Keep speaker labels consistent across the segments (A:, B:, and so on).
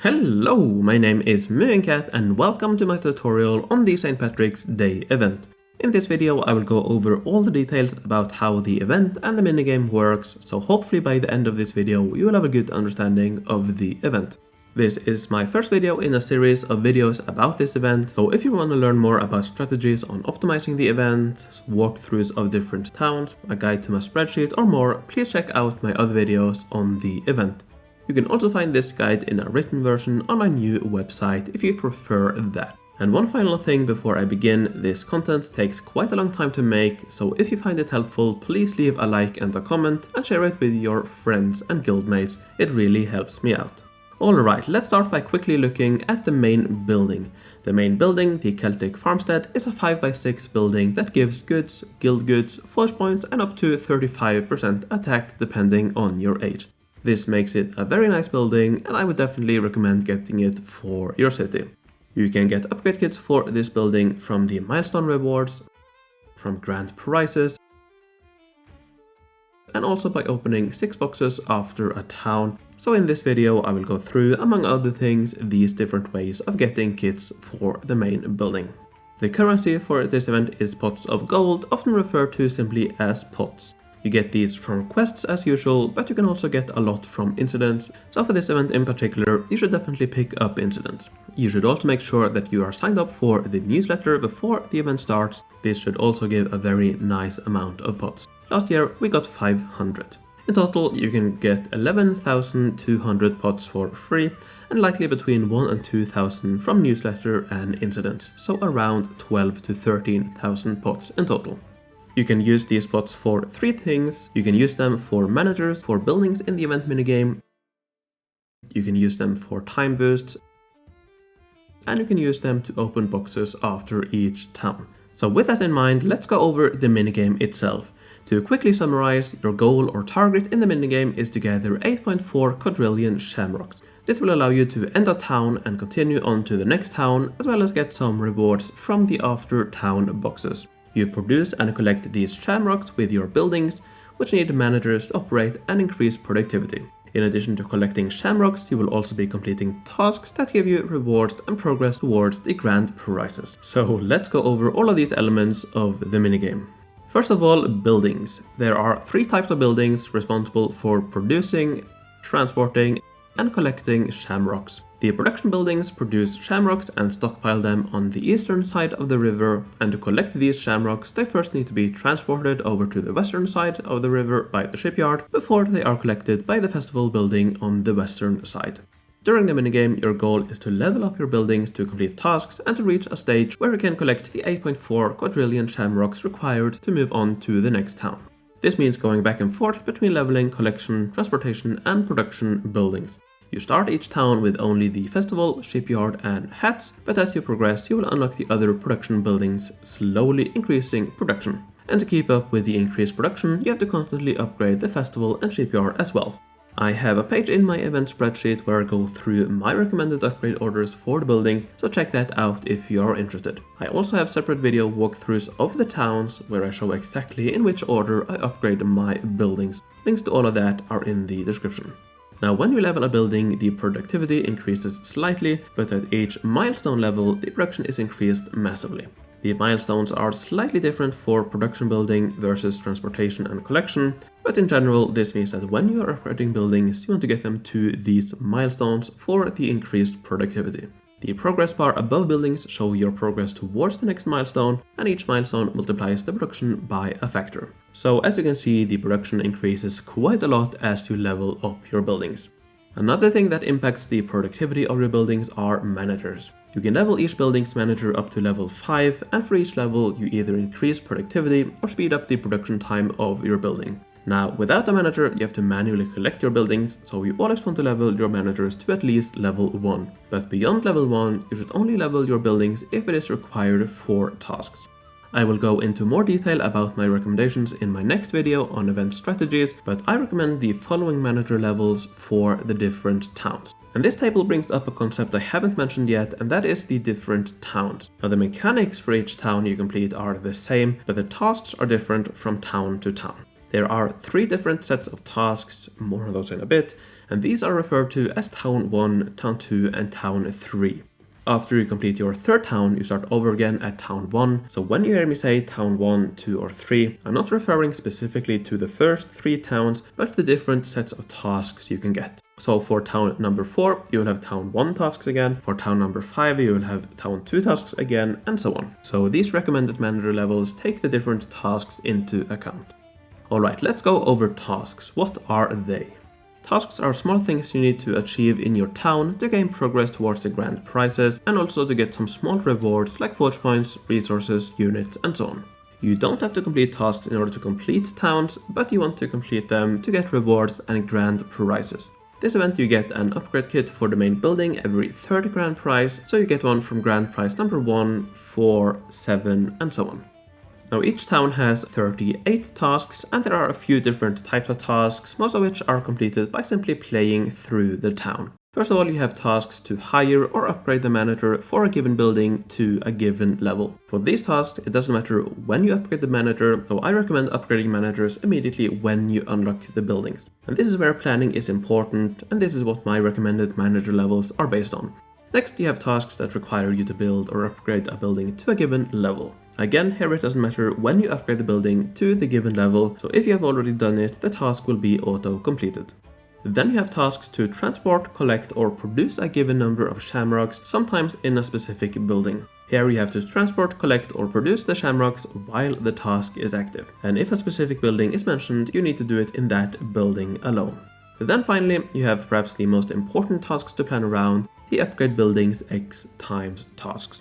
A: Hello, my name is Minigame and welcome to my tutorial on the St. Patrick's Day event. In this video I will go over all the details about how the event and the minigame works, so hopefully by the end of this video you will have a good understanding of the event. This is my first video in a series of videos about this event, so if you want to learn more about strategies on optimizing the event, walkthroughs of different towns, a guide to my spreadsheet or more, please check out my other videos on the event. You can also find this guide in a written version on my new website if you prefer that. And one final thing before I begin, this content takes quite a long time to make, so if you find it helpful, please leave a like and a comment and share it with your friends and guildmates, it really helps me out. Alright, let's start by quickly looking at the main building. The main building, the Celtic Farmstead, is a 5x6 building that gives goods, guild goods, force points and up to 35% attack depending on your age. This makes it a very nice building and I would definitely recommend getting it for your city. You can get upgrade kits for this building from the milestone rewards, from grand prizes, and also by opening 6 boxes after a town. So in this video I will go through, among other things, these different ways of getting kits for the main building. The currency for this event is pots of gold, often referred to simply as pots. You get these from quests as usual, but you can also get a lot from incidents, so for this event in particular, you should definitely pick up incidents. You should also make sure that you are signed up for the newsletter before the event starts. This should also give a very nice amount of pots. Last year we got 500. In total you can get 11,200 pots for free, and likely between 1 and 2,000 from newsletter and incidents, so around 12 to 13,000 pots in total. You can use these pots for 3 things. You can use them for managers, for buildings in the event minigame. You can use them for time boosts. And you can use them to open boxes after each town. So with that in mind, let's go over the minigame itself. To quickly summarize, your goal or target in the minigame is to gather 8.4 quadrillion shamrocks. This will allow you to end a town and continue on to the next town, as well as get some rewards from the after town boxes. You produce and collect these shamrocks with your buildings, which need managers to operate and increase productivity. In addition to collecting shamrocks, you will also be completing tasks that give you rewards and progress towards the grand prizes. So let's go over all of these elements of the minigame. First of all, buildings. There are 3 types of buildings responsible for producing, transporting, and collecting shamrocks. The production buildings produce shamrocks and stockpile them on the eastern side of the river, and to collect these shamrocks they first need to be transported over to the western side of the river by the shipyard before they are collected by the festival building on the western side. During the minigame, your goal is to level up your buildings to complete tasks and to reach a stage where you can collect the 8.4 quadrillion shamrocks required to move on to the next town. This means going back and forth between leveling, collection, transportation and production buildings. You start each town with only the festival, shipyard and hats, but as you progress you will unlock the other production buildings, slowly increasing production. And to keep up with the increased production, you have to constantly upgrade the festival and shipyard as well. I have a page in my event spreadsheet where I go through my recommended upgrade orders for the buildings, so check that out if you are interested. I also have separate video walkthroughs of the towns where I show exactly in which order I upgrade my buildings. Links to all of that are in the description. Now when you level a building, the productivity increases slightly, but at each milestone level the production is increased massively. The milestones are slightly different for production building versus transportation and collection, but in general this means that when you are upgrading buildings you want to get them to these milestones for the increased productivity. The progress bar above buildings show your progress towards the next milestone, and each milestone multiplies the production by a factor. So as you can see, the production increases quite a lot as you level up your buildings. Another thing that impacts the productivity of your buildings are managers. You can level each building's manager up to level 5, and for each level you either increase productivity or speed up the production time of your building. Now, without a manager, you have to manually collect your buildings, so you always want to level your managers to at least level 1. But beyond level 1, you should only level your buildings if it is required for tasks. I will go into more detail about my recommendations in my next video on event strategies, but I recommend the following manager levels for the different towns. And this table brings up a concept I haven't mentioned yet, and that is the different towns. Now the mechanics for each town you complete are the same, but the tasks are different from town to town. There are 3 different sets of tasks, more of those in a bit, and these are referred to as Town 1, Town 2 and Town 3. After you complete your third town, you start over again at Town 1, so when you hear me say Town 1, 2 or 3, I'm not referring specifically to the first 3 towns, but the different sets of tasks you can get. So for town number 4, you will have Town 1 tasks again, for town number 5 you will have Town 2 tasks again, and so on. So these recommended manager levels take the different tasks into account. Alright, let's go over tasks. What are they? Tasks are small things you need to achieve in your town to gain progress towards the grand prizes and also to get some small rewards like forge points, resources, units and so on. You don't have to complete tasks in order to complete towns, but you want to complete them to get rewards and grand prizes. This event you get an upgrade kit for the main building every third grand prize, so you get one from grand prize number 1, 4, 7 and so on. Now each town has 38 tasks and there are a few different types of tasks, most of which are completed by simply playing through the town. First of all, you have tasks to hire or upgrade the manager for a given building to a given level. For these tasks, it doesn't matter when you upgrade the manager, so I recommend upgrading managers immediately when you unlock the buildings. And this is where planning is important, and this is what my recommended manager levels are based on. Next, you have tasks that require you to build or upgrade a building to a given level. Again, here it doesn't matter when you upgrade the building to the given level, so if you have already done it, the task will be auto-completed. Then you have tasks to transport, collect or produce a given number of shamrocks, sometimes in a specific building. Here you have to transport, collect or produce the shamrocks while the task is active. And if a specific building is mentioned, you need to do it in that building alone. Then finally, you have perhaps the most important tasks to plan around, the upgrade buildings X times tasks.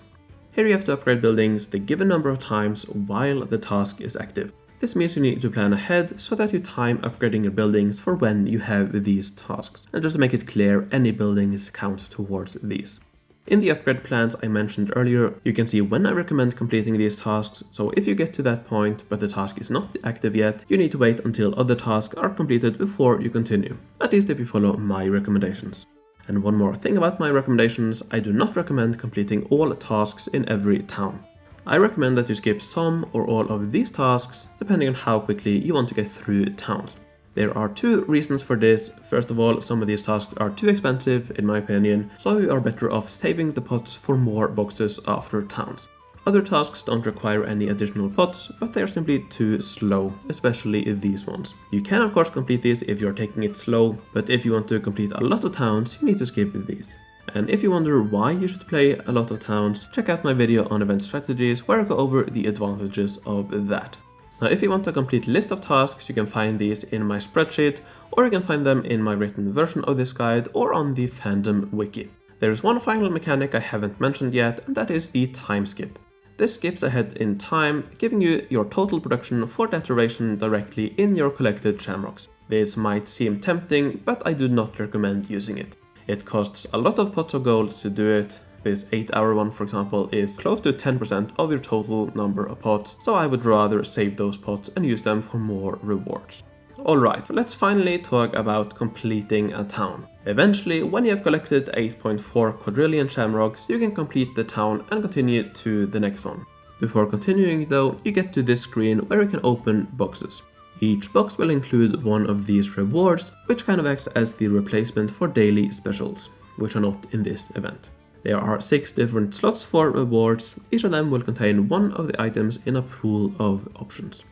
A: Here you have to upgrade buildings the given number of times while the task is active. This means you need to plan ahead so that you time upgrading your buildings for when you have these tasks. And just to make it clear, any buildings count towards these. In the upgrade plans I mentioned earlier, you can see when I recommend completing these tasks, so if you get to that point but the task is not active yet, you need to wait until other tasks are completed before you continue, at least if you follow my recommendations. And one more thing about my recommendations, I do not recommend completing all tasks in every town. I recommend that you skip some or all of these tasks, depending on how quickly you want to get through towns. There are 2 reasons for this. First of all, some of these tasks are too expensive in my opinion, so you are better off saving the pots for more boxes after towns. Other tasks don't require any additional pots, but they are simply too slow, especially these ones. You can of course complete these if you're taking it slow, but if you want to complete a lot of towns, you need to skip these. And if you wonder why you should play a lot of towns, check out my video on event strategies where I go over the advantages of that. Now if you want a complete list of tasks, you can find these in my spreadsheet, or you can find them in my written version of this guide or on the fandom wiki. There is one final mechanic I haven't mentioned yet, and that is the time skip. This skips ahead in time, giving you your total production for that duration directly in your collected shamrocks. This might seem tempting, but I do not recommend using it. It costs a lot of pots of gold to do it. This 8-hour one, for example, is close to 10% of your total number of pots, so I would rather save those pots and use them for more rewards. Alright, let's finally talk about completing a town. Eventually, when you have collected 8.4 quadrillion shamrocks, you can complete the town and continue to the next one. Before continuing though, you get to this screen where you can open boxes. Each box will include one of these rewards, which kind of acts as the replacement for daily specials, which are not in this event. There are 6 different slots for rewards, each of them will contain one of the items in a pool of options.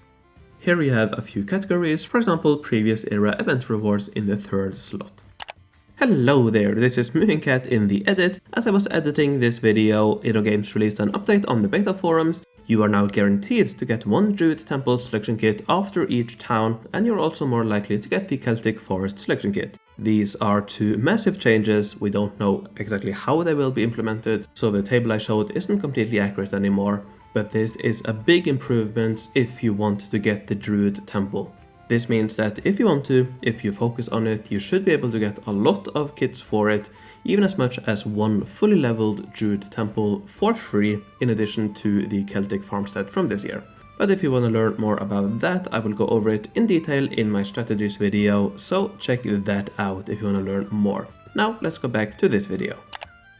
A: Here we have a few categories, for example previous era event rewards in the 3rd slot. Hello there, this is Movingcat in the edit. As I was editing this video, InnoGames released an update on the beta forums. You are now guaranteed to get 1 Druid Temple selection kit after each town, and you're also more likely to get the Celtic Forest selection kit. These are 2 massive changes. We don't know exactly how they will be implemented, so the table I showed isn't completely accurate anymore, but this is a big improvement if you want to get the Druid Temple. This means that if you want to, if you focus on it, you should be able to get a lot of kits for it, even as much as 1 fully leveled Druid Temple for free, in addition to the Celtic Farmstead from this year. But if you want to learn more about that, I will go over it in detail in my strategies video, so check that out if you want to learn more. Now let's go back to this video.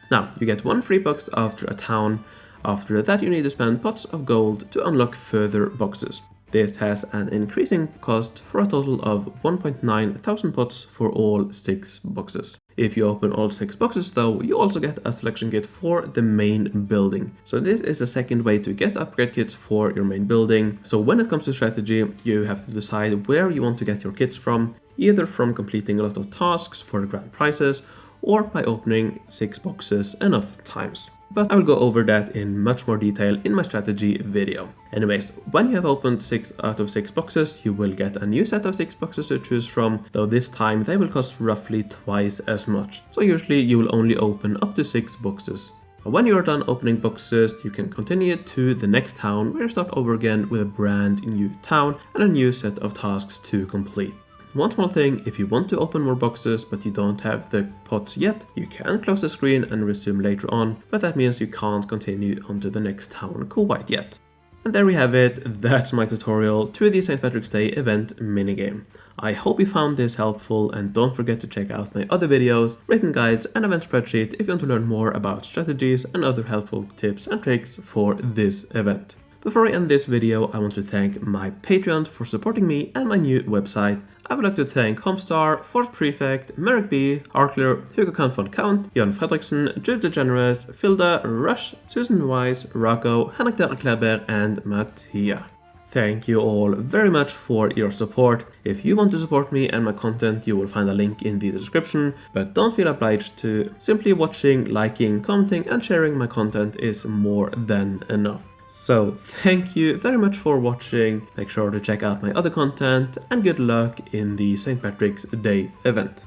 A: Now, you get 1 free box after a town. After that you need to spend pots of gold to unlock further boxes. This has an increasing cost for a total of 1.9 thousand pots for all 6 boxes. If you open all 6 boxes though, you also get a selection kit for the main building. So this is the second way to get upgrade kits for your main building. So when it comes to strategy, you have to decide where you want to get your kits from, either from completing a lot of tasks for the grand prizes, or by opening 6 boxes enough times. But I will go over that in much more detail in my strategy video. Anyways, when you have opened 6 out of 6 boxes, you will get a new set of 6 boxes to choose from, though this time they will cost roughly twice as much. So usually you will only open up to 6 boxes. When you are done opening boxes, you can continue to the next town where you start over again with a brand new town and a new set of tasks to complete. One small thing, if you want to open more boxes but you don't have the pots yet, you can close the screen and resume later on, but that means you can't continue onto the next town quite yet. And there we have it, that's my tutorial to the St. Patrick's Day event minigame. I hope you found this helpful, and don't forget to check out my other videos, written guides and event spreadsheet if you want to learn more about strategies and other helpful tips and tricks for this event. Before I end this video, I want to thank my Patreons for supporting me and my new website. I would like to thank Homestar, Force Prefect, Merrick B, Arkler, Hugo Count von Count, Jan Fredriksen, Jude the Generous, Filda, Rush, Susan Wise, Rocco, Henrik Derek Kleber and Mattia. Thank you all very much for your support. If you want to support me and my content, you will find a link in the description, but don't feel obliged to. Simply watching, liking, commenting and sharing my content is more than enough. So thank you very much for watching, make sure to check out my other content and good luck in the St. Patrick's Day event.